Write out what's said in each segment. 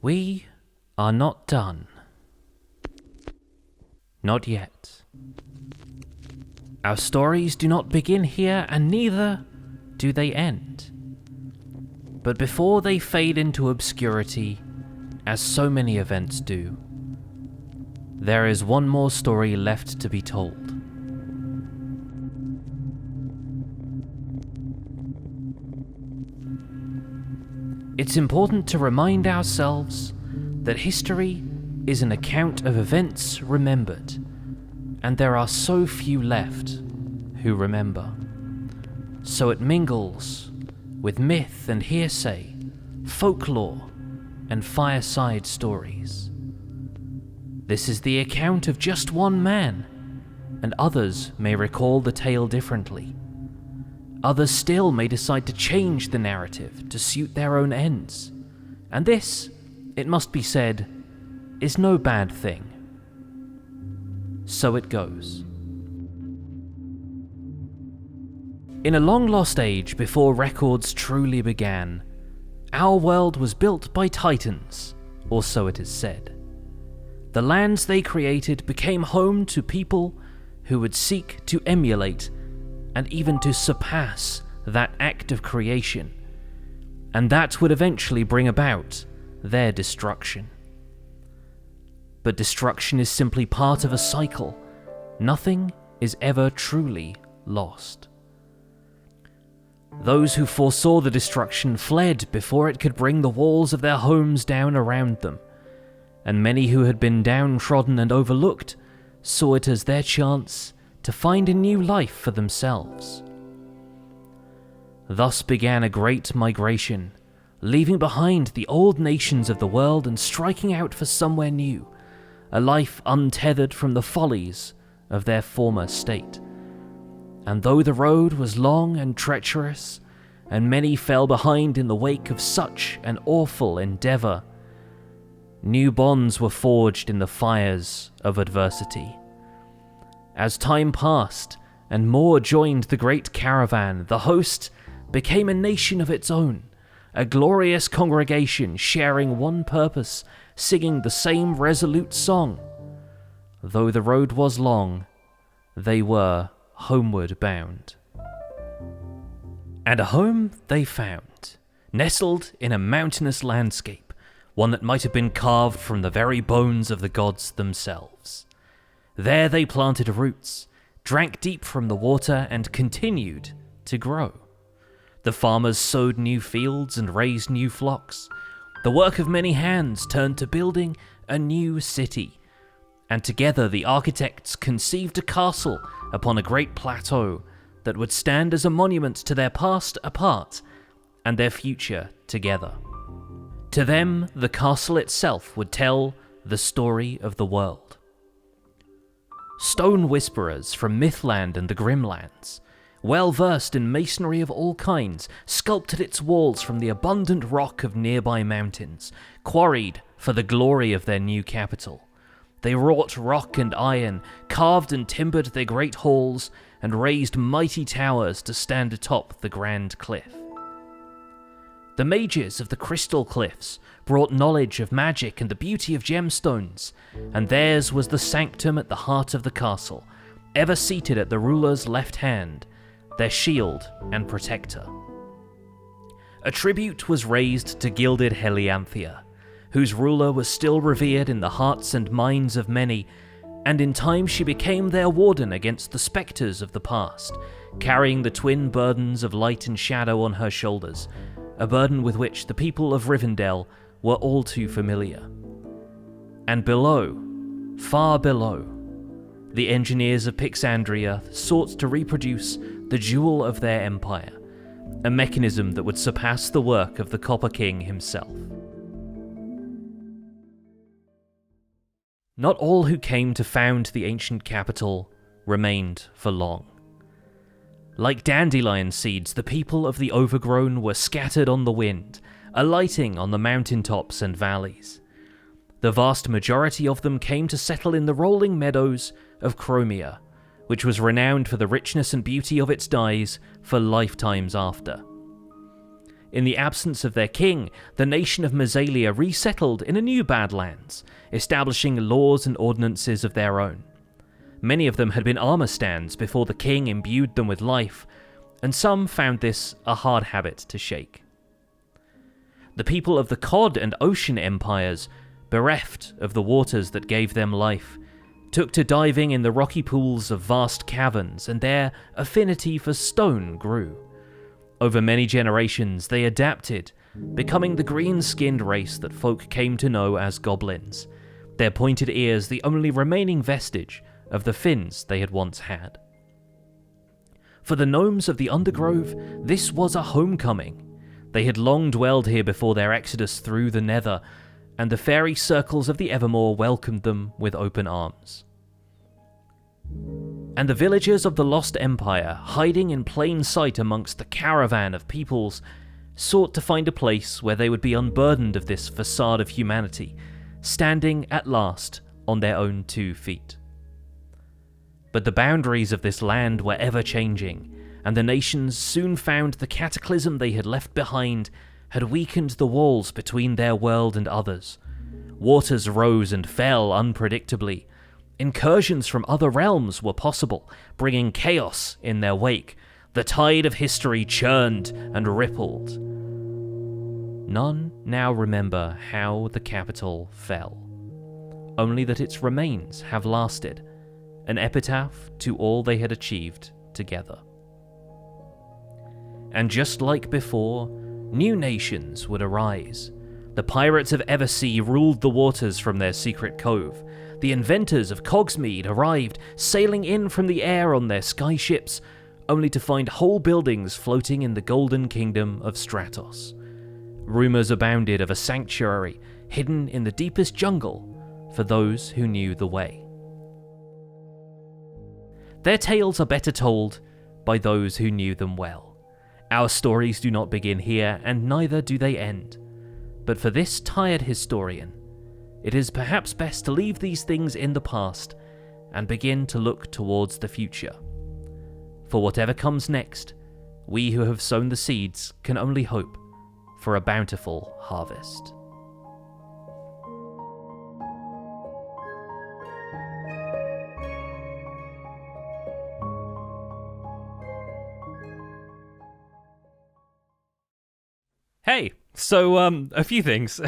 We are not done. Not yet. Our stories do not begin here, and neither do they end. But before they fade into obscurity, as so many events do, there is one more story left to be told. It's important to remind ourselves that history is an account of events remembered, and there are so few left who remember. So it mingles with myth and hearsay, folklore, and fireside stories. This is the account of just one man, and others may recall the tale differently. Others still may decide to change the narrative to suit their own ends. And this, it must be said, is no bad thing. So it goes. In a long-lost age before records truly began, our world was built by titans, or so it is said. The lands they created became home to people who would seek to emulate and even to surpass that act of creation, and that would eventually bring about their destruction. But destruction is simply part of a cycle. Nothing is ever truly lost. Those who foresaw the destruction fled before it could bring the walls of their homes down around them, and many who had been downtrodden and overlooked saw it as their chance to find a new life for themselves. Thus began a great migration, leaving behind the old nations of the world and striking out for somewhere new, a life untethered from the follies of their former state. And though the road was long and treacherous, and many fell behind in the wake of such an awful endeavor, new bonds were forged in the fires of adversity. As time passed and more joined the great caravan, the host became a nation of its own, a glorious congregation sharing one purpose, singing the same resolute song. Though the road was long, they were homeward bound. And a home they found, nestled in a mountainous landscape, one that might have been carved from the very bones of the gods themselves. There they planted roots, drank deep from the water, and continued to grow. The farmers sowed new fields and raised new flocks. The work of many hands turned to building a new city, and together the architects conceived a castle upon a great plateau that would stand as a monument to their past apart and their future together. To them, the castle itself would tell the story of the world. Stone whisperers from Mythland and the Grimlands, well versed in masonry of all kinds, sculpted its walls from the abundant rock of nearby mountains, quarried for the glory of their new capital. They wrought rock and iron, carved and timbered their great halls, and raised mighty towers to stand atop the grand cliff. The mages of the Crystal Cliffs brought knowledge of magic and the beauty of gemstones, and theirs was the sanctum at the heart of the castle, ever seated at the ruler's left hand, their shield and protector. A tribute was raised to gilded Helianthia, whose ruler was still revered in the hearts and minds of many, and in time she became their warden against the spectres of the past, carrying the twin burdens of light and shadow on her shoulders, a burden with which the people of Rivendell were all too familiar. And below, far below, the engineers of Pixandria sought to reproduce the jewel of their empire, a mechanism that would surpass the work of the Copper King himself. Not all who came to found the ancient capital remained for long. Like dandelion seeds, the people of the Overgrown were scattered on the wind, alighting on the mountaintops and valleys. The vast majority of them came to settle in the rolling meadows of Chromia, which was renowned for the richness and beauty of its dyes for lifetimes after. In the absence of their king, the nation of Mazalia resettled in a new Badlands, establishing laws and ordinances of their own. Many of them had been armor stands before the king imbued them with life, and some found this a hard habit to shake. The people of the Cod and Ocean empires, bereft of the waters that gave them life, took to diving in the rocky pools of vast caverns, and their affinity for stone grew. Over many generations, they adapted, becoming the green-skinned race that folk came to know as goblins, their pointed ears the only remaining vestige of the fins they had once had. For the gnomes of the Undergrove, this was a homecoming. They had long dwelled here before their exodus through the Nether, and the fairy circles of the Evermore welcomed them with open arms. And the villagers of the Lost Empire, hiding in plain sight amongst the caravan of peoples, sought to find a place where they would be unburdened of this facade of humanity, standing at last on their own 2 feet. But the boundaries of this land were ever-changing, and the nations soon found the cataclysm they had left behind had weakened the walls between their world and others. Waters rose and fell unpredictably. Incursions from other realms were possible, bringing chaos in their wake. The tide of history churned and rippled. None now remember how the capital fell, only that its remains have lasted, an epitaph to all they had achieved together. And just like before, new nations would arise. The pirates of Eversea ruled the waters from their secret cove. The inventors of Cogsmead arrived, sailing in from the air on their skyships, only to find whole buildings floating in the golden kingdom of Stratos. Rumours abounded of a sanctuary hidden in the deepest jungle for those who knew the way. Their tales are better told by those who knew them well. Our stories do not begin here, and neither do they end. But for this tired historian, it is perhaps best to leave these things in the past and begin to look towards the future. For whatever comes next, we who have sown the seeds can only hope for a bountiful harvest. Hey, so a few things,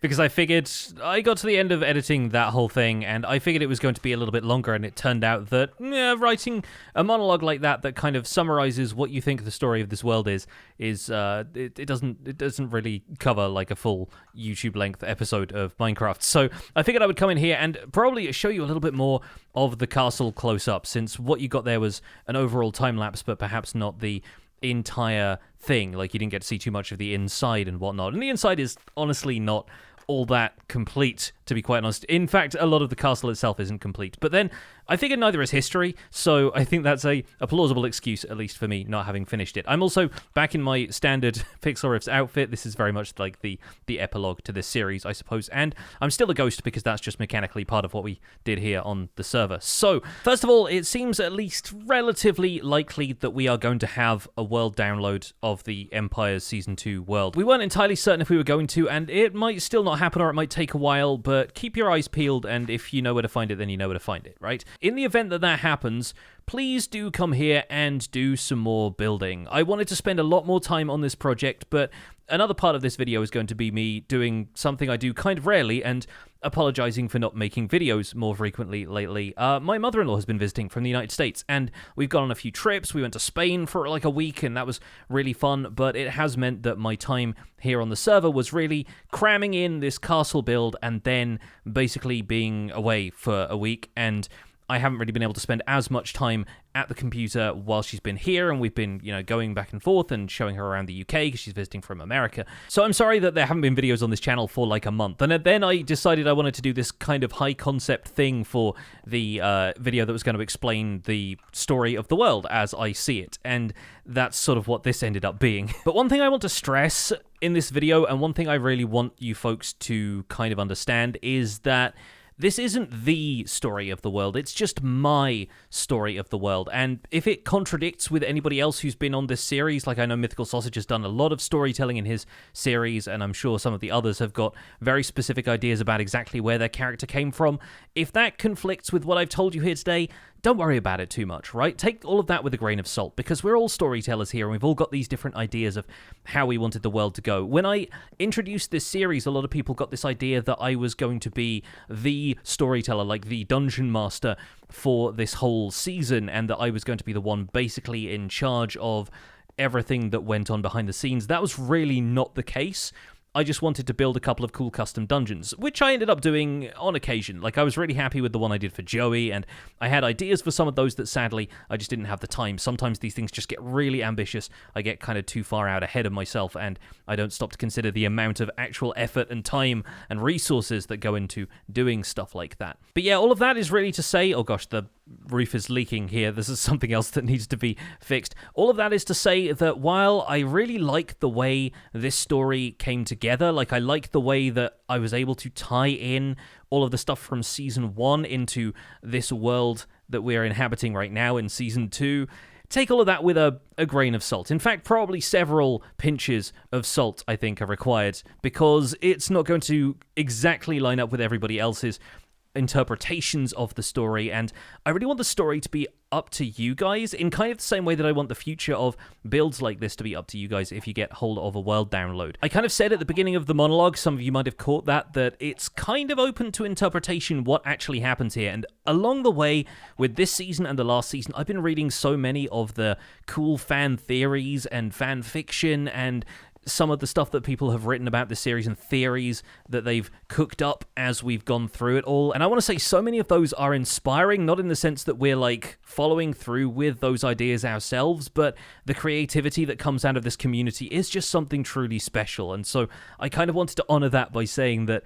because I figured I got to the end of editing that whole thing, and I figured it was going to be a little bit longer, and it turned out that writing a monologue like that kind of summarizes what you think the story of this world is it doesn't really cover like a full YouTube length episode of Minecraft. So I figured I would come in here and probably show you a little bit more of the castle close up, since what you got there was an overall time lapse, but perhaps not the entire thing. Like, you didn't get to see too much of the inside and whatnot, and the inside is honestly not all that complete, to be quite honest. In fact, a lot of the castle itself isn't complete. But then I figured neither is history, so I think that's a plausible excuse, at least for me, not having finished it. I'm also back in my standard Pixlriffs outfit. This is very much like the epilogue to this series, I suppose. And I'm still a ghost because that's just mechanically part of what we did here on the server. So, first of all, it seems at least relatively likely that we are going to have a world download of the Empire's Season 2 world. We weren't entirely certain if we were going to, and it might still not happen, or it might take a while, but keep your eyes peeled, and if you know where to find it, then you know where to find it, right? In the event that that happens, please do come here and do some more building. I wanted to spend a lot more time on this project, but another part of this video is going to be me doing something I do kind of rarely, and apologizing for not making videos more frequently lately. My mother-in-law has been visiting from the United States, and we've gone on a few trips. We went to Spain for like a week, and that was really fun, but it has meant that my time here on the server was really cramming in this castle build and then basically being away for a week, and I haven't really been able to spend as much time at the computer while she's been here, and we've been, going back and forth and showing her around the UK because she's visiting from America. So I'm sorry that there haven't been videos on this channel for like a month. And then I decided I wanted to do this kind of high concept thing for the video that was going to explain the story of the world as I see it. And that's sort of what this ended up being. But one thing I want to stress in this video, and one thing I really want you folks to kind of understand, is that this isn't the story of the world, it's just my story of the world. And if it contradicts with anybody else who's been on this series, like I know Mythical Sausage has done a lot of storytelling in his series, and I'm sure some of the others have got very specific ideas about exactly where their character came from, if that conflicts with what I've told you here today, don't worry about it too much, right? Take all of that with a grain of salt, because we're all storytellers here, and we've all got these different ideas of how we wanted the world to go. When I introduced this series, a lot of people got this idea that I was going to be the storyteller, like the dungeon master for this whole season, and that I was going to be the one basically in charge of everything that went on behind the scenes. That was really not the case. I just wanted to build a couple of cool custom dungeons, which I ended up doing on occasion. Like, I was really happy with the one I did for Joey, and I had ideas for some of those that sadly I just didn't have the time. Sometimes these things just get really ambitious. I get kind of too far out ahead of myself, and I don't stop to consider the amount of actual effort and time and resources that go into doing stuff like that. But yeah, all of that is really to say, oh gosh, the roof is leaking here. This is something else that needs to be fixed. All of that is to say that while I really like the way this story came together, like I like the way that I was able to tie in all of the stuff from Season 1 into this world that we're inhabiting right now in Season 2, take all of that with a grain of salt. In fact, probably several pinches of salt, I think, are required, because it's not going to exactly line up with everybody else's interpretations of the story, and I really want the story to be up to you guys in kind of the same way that I want the future of builds like this to be up to you guys if you get hold of a world download. I kind of said at the beginning of the monologue, some of you might have caught that it's kind of open to interpretation what actually happens here, and along the way with this season and the last season, I've been reading so many of the cool fan theories and fan fiction and some of the stuff that people have written about the series and theories that they've cooked up as we've gone through it all. And I want to say so many of those are inspiring, not in the sense that we're like following through with those ideas ourselves, but the creativity that comes out of this community is just something truly special. And so I kind of wanted to honor that by saying that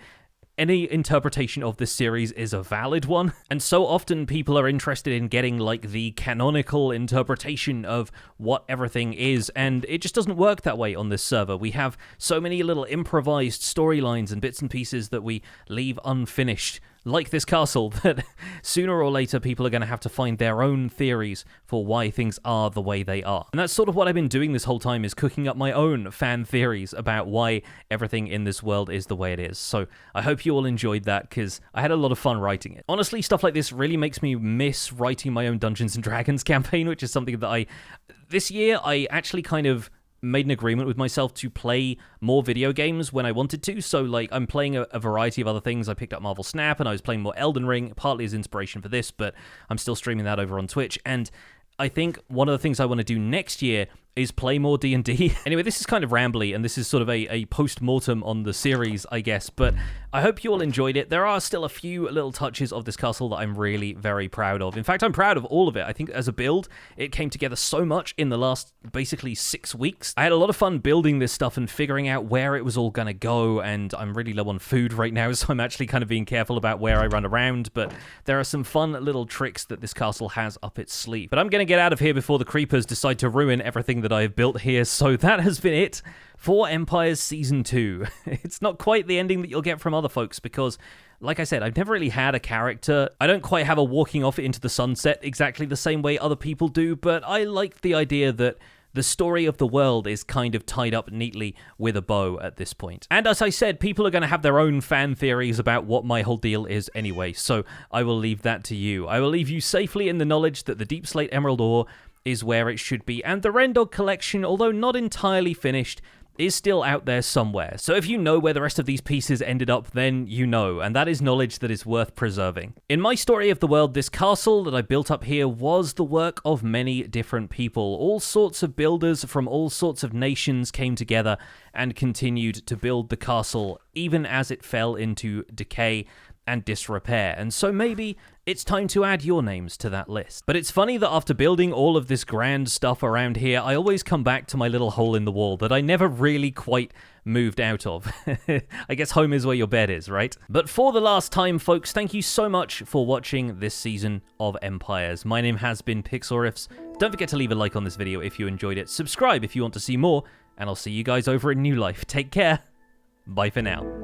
any interpretation of this series is a valid one, and so often people are interested in getting like the canonical interpretation of what everything is, and it just doesn't work that way on this server. We have so many little improvised storylines and bits and pieces that we leave unfinished, like this castle, that sooner or later people are going to have to find their own theories for why things are the way they are. And that's sort of what I've been doing this whole time, is cooking up my own fan theories about why everything in this world is the way it is. So I hope you all enjoyed that, because I had a lot of fun writing it. Honestly, stuff like this really makes me miss writing my own Dungeons & Dragons campaign, which is something that this year I actually kind of made an agreement with myself to play more video games when I wanted to. So like, I'm playing a variety of other things. I picked up Marvel Snap, and I was playing more Elden Ring, partly as inspiration for this, but I'm still streaming that over on Twitch. And I think one of the things I want to do next year is play more D&D. Anyway, this is kind of rambly, and this is sort of a post-mortem on the series, I guess, but I hope you all enjoyed it. There are still a few little touches of this castle that I'm really very proud of. In fact, I'm proud of all of it. I think as a build, it came together so much in the last, basically, 6 weeks. I had a lot of fun building this stuff and figuring out where it was all gonna go, and I'm really low on food right now, so I'm actually kind of being careful about where I run around, but there are some fun little tricks that this castle has up its sleeve. But I'm gonna get out of here before the creepers decide to ruin everything that I've built here, so that has been it for Empires Season 2. It's not quite the ending that you'll get from other folks, because, like I said, I've never really had a character. I don't quite have a walking off into the sunset exactly the same way other people do, but I like the idea that the story of the world is kind of tied up neatly with a bow at this point. And as I said, people are going to have their own fan theories about what my whole deal is anyway, so I will leave that to you. I will leave you safely in the knowledge that the Deep Slate Emerald Ore is where it should be, and the Rendog collection, although not entirely finished, is still out there somewhere. So if you know where the rest of these pieces ended up, then you know, and that is knowledge that is worth preserving. In my story of the world, this castle that I built up here was the work of many different people. All sorts of builders from all sorts of nations came together and continued to build the castle, even as it fell into decay and disrepair, and so maybe it's time to add your names to that list. But it's funny that after building all of this grand stuff around here, I always come back to my little hole in the wall that I never really quite moved out of. I guess home is where your bed is, right? But for the last time, folks, thank you so much for watching this season of Empires. My name has been Pixlriffs. Don't forget to leave a like on this video if you enjoyed it, subscribe if you want to see more, and I'll see you guys over in New Life. Take care. Bye for now.